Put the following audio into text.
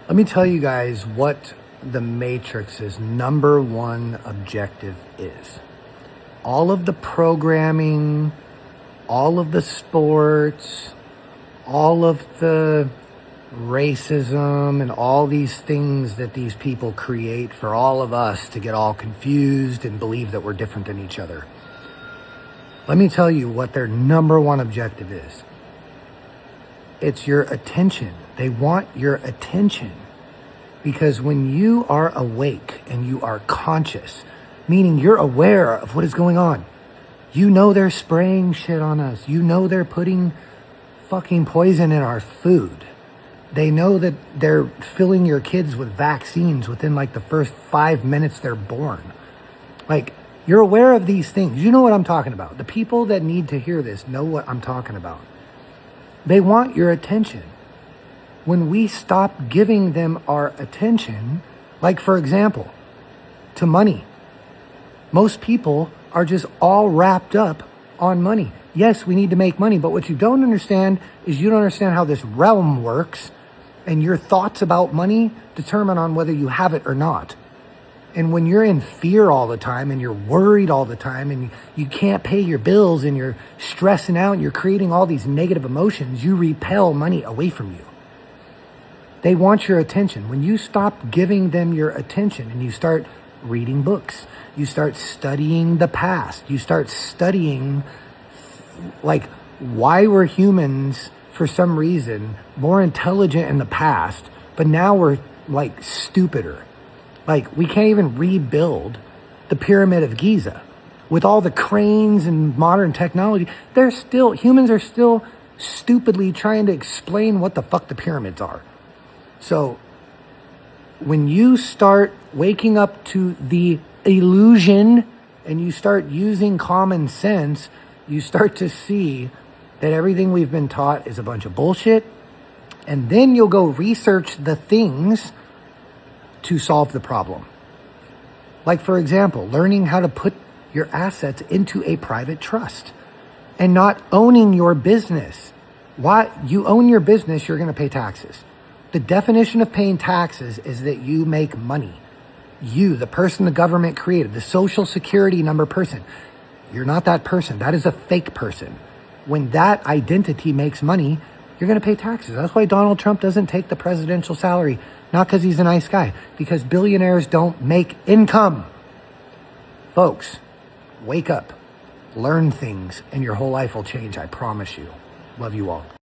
Let me tell you guys what the Matrix's number one objective is. All of the programming, all of the sports, all of the racism and all these things that these people create for all of us to get all confused and believe that we're different than each other. Let me tell you what their number one objective is. It's your attention. They want your attention. Because when you are awake and you are conscious, meaning you're aware of what is going on, you know they're spraying shit on us. You know they're putting fucking poison in our food. They know that they're filling your kids with vaccines within like the first 5 minutes they're born. Like, you're aware of these things. You know what I'm talking about. The people that need to hear this know what I'm talking about. They want your attention. When we stop giving them our attention, like for example, to money, most people are just all wrapped up on money. Yes, we need to make money, but what you don't understand is you don't understand how this realm works, and your thoughts about money determine on whether you have it or not. And when you're in fear all the time and you're worried all the time and you can't pay your bills and you're stressing out and you're creating all these negative emotions, you repel money away from you. They want your attention. When you stop giving them your attention and you start reading books, you start studying the past, you start studying like why were humans for some reason more intelligent in the past, but now we're like stupider. Like, we can't even rebuild the Pyramid of Giza. With all the cranes and modern technology, humans are still stupidly trying to explain what the fuck the pyramids are. So, when you start waking up to the illusion and you start using common sense, you start to see that everything we've been taught is a bunch of bullshit. And then you'll go research the things to solve the problem. Like, for example, learning how to put your assets into a private trust and not owning your business. Why you own your business, you're going to pay taxes. The definition of paying taxes is that you make money. You, the person the government created, the social security number person, you're not that person. That is a fake person. When that identity makes money, you're going to pay taxes. That's why Donald Trump doesn't take the presidential salary. Not because he's a nice guy, because billionaires don't make income. Folks, wake up, learn things, and your whole life will change, I promise you. Love you all.